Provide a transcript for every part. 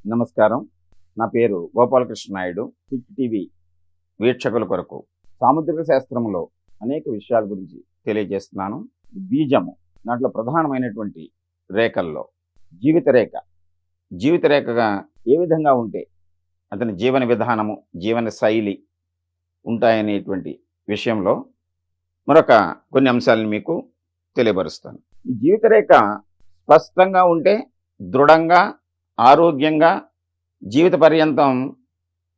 నమస్కారం. నా పేరు గోపాలకృష్ణ నాయుడు. సిక్ టీవీ వీక్షకుల కొరకు సాముద్రిక శాస్త్రంలో అనేక విషయాల గురించి తెలియజేస్తున్నాను. బీజము దాంట్లో ప్రధానమైనటువంటి రేఖల్లో జీవిత రేఖగా ఏ విధంగా ఉంటే అతని జీవన విధానము, జీవన శైలి ఉంటాయనేటువంటి విషయంలో మరొక కొన్ని అంశాలను మీకు తెలియపరుస్తాను. ఈ జీవిత రేఖ స్పష్టంగా ఉంటే దృఢంగా, ఆరోగ్యంగా జీవిత పర్యంతం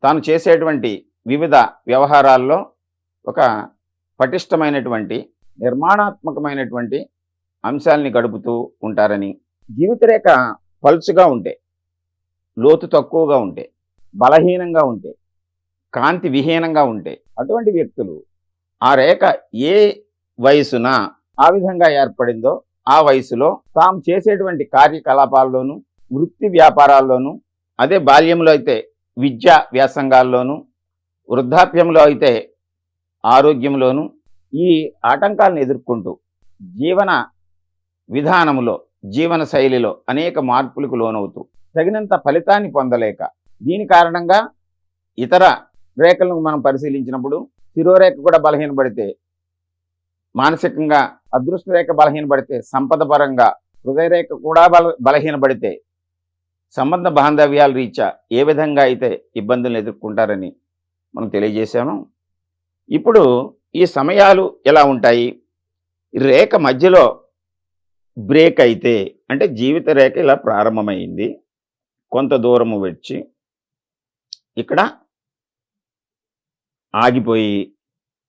తాను చేసేటువంటి వివిధ వ్యవహారాల్లో ఒక పటిష్టమైనటువంటి నిర్మాణాత్మకమైనటువంటి అంశాలని గడుపుతూ ఉంటారని, జీవితరేఖ పలుచుగా ఉంటే, లోతు తక్కువగా ఉంటే, బలహీనంగా ఉంటే, కాంతి విహీనంగా ఉంటే అటువంటి వ్యక్తులు ఆ రేఖ ఏ వయసున ఆ విధంగా ఏర్పడిందో ఆ వయసులో తాము చేసేటువంటి కార్యకలాపాల్లోనూ, వృత్తి వ్యాపారాల్లోనూ, అదే బాల్యంలో అయితే విద్యా వ్యాసంగాల్లోనూ, వృద్ధాప్యంలో అయితే ఆరోగ్యంలోనూ ఈ ఆటంకాలను ఎదుర్కొంటూ జీవన విధానములో, జీవన శైలిలో అనేక మార్పులకు లోనవుతూ తగినంత ఫలితాన్ని పొందలేక, దీని కారణంగా ఇతర రేఖలను మనం పరిశీలించినప్పుడు శిరోరేఖ కూడా బలహీనపడితే, మానసికంగా అదృష్ట రేఖ బలహీనపడితే, సంపద పరంగా హృదయరేఖ కూడా బలహీనపడితే సంబంధ బాంధవ్యాల రీత్యా ఏ విధంగా అయితే ఇబ్బందులను ఎదుర్కొంటారని మనం తెలియజేశాము. ఇప్పుడు ఈ సమయాలు ఎలా ఉంటాయి? రేఖ మధ్యలో బ్రేక్ అయితే, అంటే జీవిత రేఖ ఇలా ప్రారంభమైంది, కొంత దూరము వచ్చి ఇక్కడ ఆగిపోయి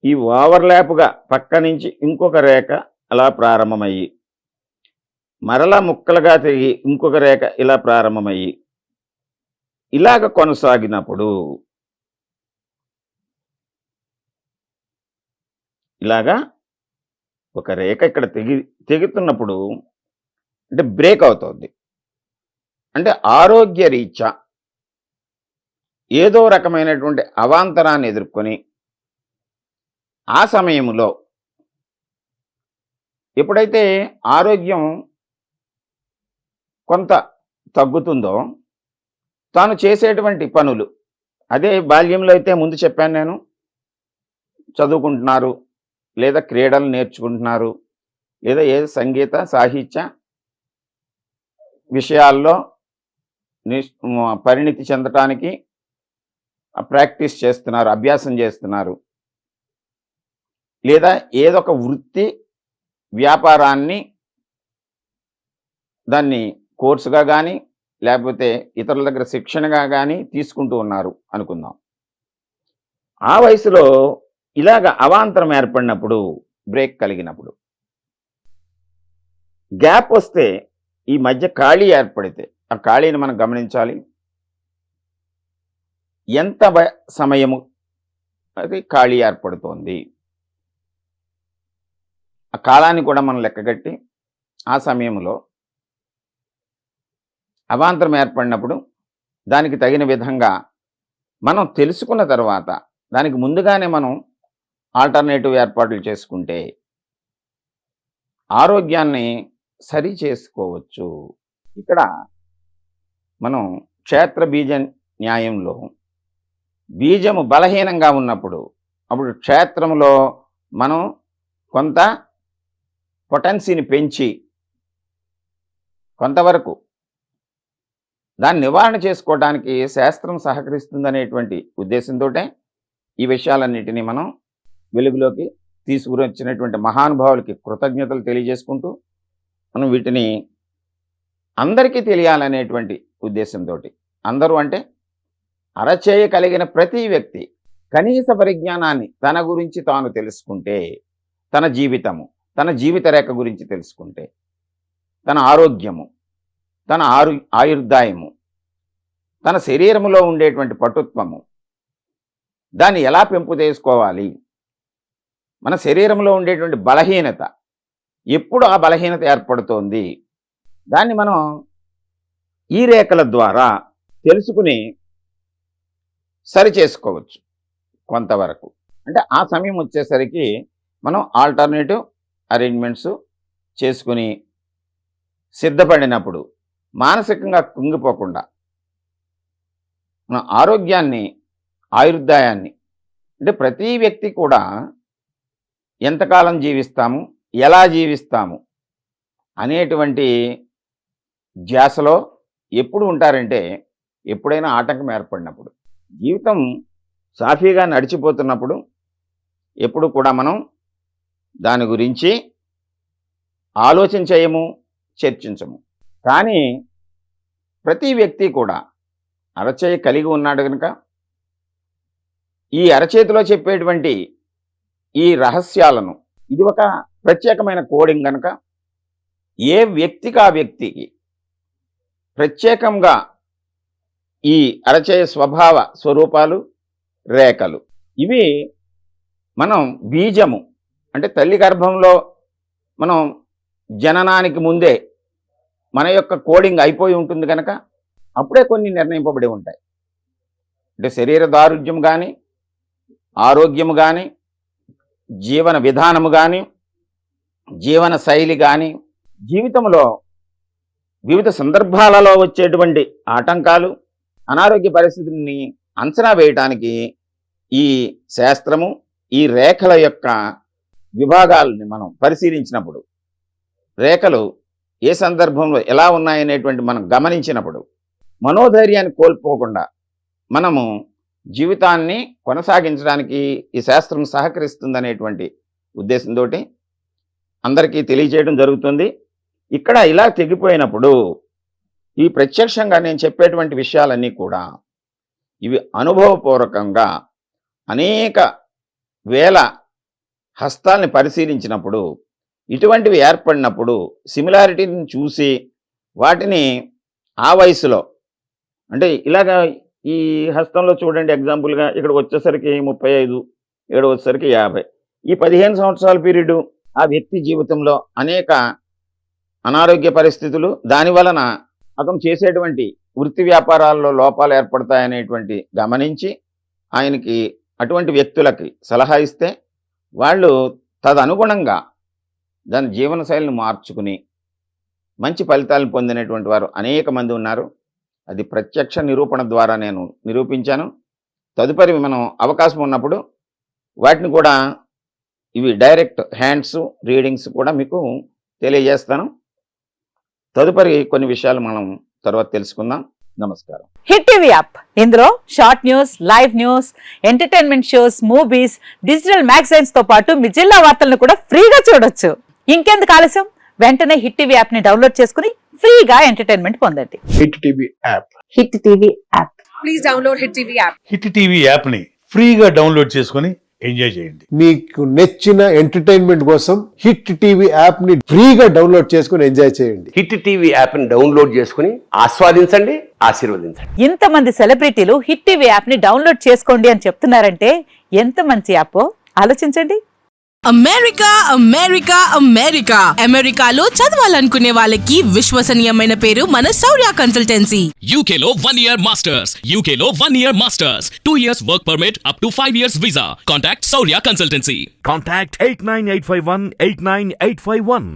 ఈ ఓవర్లాప్గా పక్క నుంచి ఇంకొక రేఖ అలా ప్రారంభమయ్యి మరలా ముక్కలుగా తిరిగి ఇంకొక రేఖ ఇలా ప్రారంభమయ్యి ఇలాగ కొనసాగినప్పుడు, ఇలాగా ఒక రేఖ ఇక్కడ తెగుతున్నప్పుడు అంటే బ్రేక్ అవుతుంది. అంటే ఆరోగ్య రీత్యా ఏదో రకమైనటువంటి అవాంతరాన్ని ఎదుర్కొని ఆ సమయంలో ఎప్పుడైతే ఆరోగ్యం కొంత తగ్గుతుందో తాను చేసేటువంటి పనులు, అదే బాల్యంలో అయితే ముందు చెప్పాను నేను, చదువుకుంటున్నారు, లేదా క్రీడలు నేర్చుకుంటున్నారు, లేదా ఏ సంగీత సాహిత్య విషయాల్లో పరిణితి చెందటానికి ప్రాక్టీస్ చేస్తున్నారు, అభ్యాసం చేస్తున్నారు, లేదా ఏదొక వృత్తి వ్యాపారాన్ని దాన్ని కోర్సుగా కానీ లేకపోతే ఇతరుల దగ్గర శిక్షణగా కానీ తీసుకుంటూ ఉన్నారు అనుకుందాం. ఆ వయసులో ఇలాగ అవాంతరం ఏర్పడినప్పుడు, బ్రేక్ కలిగినప్పుడు, గ్యాప్ వస్తే, ఈ మధ్య ఖాళీ ఏర్పడితే ఆ ఖాళీని మనం గమనించాలి. ఎంత సమయము అది ఖాళీ ఏర్పడుతోంది, ఆ కాలాన్ని కూడా మనం లెక్కగట్టి ఆ సమయంలో అవాంతరం ఏర్పడినప్పుడు దానికి తగిన విధంగా మనం తెలుసుకున్న తర్వాత దానికి ముందుగానే మనం ఆల్టర్నేటివ్ ఏర్పాట్లు చేసుకుంటే ఆరోగ్యాన్ని సరి చేసుకోవచ్చు. ఇక్కడ మనం క్షేత్ర బీజ న్యాయంలో బీజము బలహీనంగా ఉన్నప్పుడు అప్పుడు క్షేత్రంలో మనం కొంత పొటెన్సీని పెంచి కొంతవరకు దాన్ని నివారణ చేసుకోవడానికి శాస్త్రం సహకరిస్తుందనేటువంటి ఉద్దేశంతో ఈ విషయాలన్నిటినీ మనం వెలుగులోకి తీసుకువచ్చినటువంటి మహానుభావులకి కృతజ్ఞతలు తెలియజేసుకుంటూ మనం వీటిని అందరికీ తెలియాలనేటువంటి ఉద్దేశంతో, అందరూ అంటే అరచేయ కలిగిన ప్రతి వ్యక్తి కనీస పరిజ్ఞానాన్ని తన గురించి తాను తెలుసుకుంటే, తన జీవితము, తన జీవిత రేఖ గురించి తెలుసుకుంటే, తన ఆరోగ్యము, తన ఆయుర్దాయము, తన శరీరములో ఉండేటువంటి పటుత్వము, దాన్ని ఎలా పెంపు చేసుకోవాలి, మన శరీరంలో ఉండేటువంటి బలహీనత, ఎప్పుడు ఆ బలహీనత ఏర్పడుతోంది, దాన్ని మనం ఈ రేఖల ద్వారా తెలుసుకుని సరి చేసుకోవచ్చు కొంతవరకు. అంటే ఆ సమయం వచ్చేసరికి మనం ఆల్టర్నేటివ్ అరేంజ్మెంట్స్ చేసుకుని సిద్ధపడినప్పుడు మానసికంగా కుంగిపోకుండా మన ఆరోగ్యాన్ని, ఆయుర్దాయాన్ని, అంటే ప్రతి వ్యక్తి కూడా ఎంతకాలం జీవిస్తాము, ఎలా జీవిస్తాము అనేటువంటి ధ్యాసలో ఎప్పుడు ఉంటారంటే ఎప్పుడైనా ఆటంకం ఏర్పడినప్పుడు. జీవితం సాఫీగా నడిచిపోతున్నప్పుడు ఎప్పుడు కూడా మనం దాని గురించి ఆలోచన చేయము, చర్చించము. కానీ ప్రతి వ్యక్తి కూడా అరచేయి కలిగి ఉన్నాడు కనుక ఈ అరచేతిలో చెప్పేటువంటి ఈ రహస్యాలను, ఇది ఒక ప్రత్యేకమైన కోడింగ్ కనుక ఏ వ్యక్తికి ఆ వ్యక్తికి ప్రత్యేకంగా ఈ అరచేయ స్వభావ స్వరూపాలు, రేఖలు, ఇవి మనం బీజము అంటే తల్లి గర్భంలో మనం జననానికి ముందే మన యొక్క కోడింగ్ అయిపోయి ఉంటుంది కనుక అప్పుడే కొన్ని నిర్ణయింపబడి ఉంటాయి. అంటే శరీర దారుఢ్యం కానీ, ఆరోగ్యము కానీ, జీవన విధానము కానీ, జీవన శైలి కానీ, జీవితంలో వివిధ సందర్భాలలో వచ్చేటువంటి ఆటంకాలు, అనారోగ్య పరిస్థితుల్ని అంచనా వేయటానికి ఈ శాస్త్రము, ఈ రేఖల యొక్క విభాగాలని మనం పరిశీలించినప్పుడు, రేఖలు ఏ సందర్భంలో ఎలా ఉన్నాయనేటువంటి మనం గమనించినప్పుడు మనోధైర్యాన్ని కోల్పోకుండా మనము జీవితాన్ని కొనసాగించడానికి ఈ శాస్త్రం సహకరిస్తుందనేటువంటి ఉద్దేశంతో అందరికీ తెలియజేయడం జరుగుతుంది. ఇక్కడ ఇలా తెగిపోయినప్పుడు ఈ ప్రత్యక్షంగా నేను చెప్పేటువంటి విషయాలన్నీ కూడా ఇవి అనుభవపూర్వకంగా అనేక వేల హస్తాల్ని పరిశీలించినప్పుడు, ఇటువంటివి ఏర్పడినప్పుడు సిమిలారిటీని చూసి వాటిని ఆ వయసులో, అంటే ఇలాగా ఈ హస్తంలో చూడండి ఎగ్జాంపుల్గా ఇక్కడ వచ్చేసరికి 35, ఇక్కడ వచ్చేసరికి 50, ఈ 15 సంవత్సరాల పీరియడ్ ఆ వ్యక్తి జీవితంలో అనేక అనారోగ్య పరిస్థితులు, దాని వలన అతను చేసేటువంటి వృత్తి వ్యాపారాల్లో లోపాలు ఏర్పడతాయనేటువంటి గమనించి ఆయనకి అటువంటి వ్యక్తులకి సలహా ఇస్తే వాళ్ళు తదనుగుణంగా దాని జీవనశైలిని మార్చుకుని మంచి ఫలితాలను పొందినటువంటి వారు అనేక మంది ఉన్నారు. అది ప్రత్యక్ష నిరూపణ ద్వారా నేను నిరూపించాను. తదుపరి మనం అవకాశం ఉన్నప్పుడు వాటిని కూడా ఇవి డైరెక్ట్ హ్యాండ్స్ రీడింగ్స్ కూడా మీకు తెలియజేస్తాను. తదుపరి కొన్ని విషయాలు మనం తర్వాత తెలుసుకుందాం. నమస్కారం. హిట్ టీవీ యాప్, ఇందులో short news, live news, entertainment shows, movies, digital magazines తో పాటు మీ జిల్లా వార్తలను కూడా ఫ్రీగా చూడొచ్చు. ఇంకెందుకు ఆలస్యం, వెంటనే హిట్ టీవీ యాప్ ని డౌన్లోడ్ చేసుకుని ఫ్రీగా ఎంటర్టైన్మెంట్ పొందండి. Hit TV app. Hit TV app. Please download hit TV app. Hit TV app ని ఫ్రీగా డౌన్లోడ్ చేసుకొని ఎంజాయ్ చేయండి. మీకు నచ్చిన ఎంటర్టైన్మెంట్ కోసం హిట్ టీవీ యాప్ ని ఫ్రీగా డౌన్లోడ్ చేసుకుని ఎంజాయ్ చేయండి. హిట్ టీవీ యాప్ ని డౌన్లోడ్ చేసుకుని ఆస్వాదించండి, ఆశీర్వదించండి. ఇంతమంది సెలబ్రిటీలు హిట్ టీవీ యాప్ ని డౌన్లోడ్ చేసుకోండి అని చెప్తున్నారంటే ఎంత మంచి యాప్ ఆలోచించండి. అమెరికా అమెరికా అమెరికా అమెరికాలో చదవాలనుకునే వాళ్ళకి విశ్వసనీయమైన పేరు మన శౌర్య కన్సల్టెన్సీ. UK లో 1 year masters. UK లో 1 year masters. 2 years work permit up to 5 years visa. Contact Saurya Consultancy. Contact 89851 89851.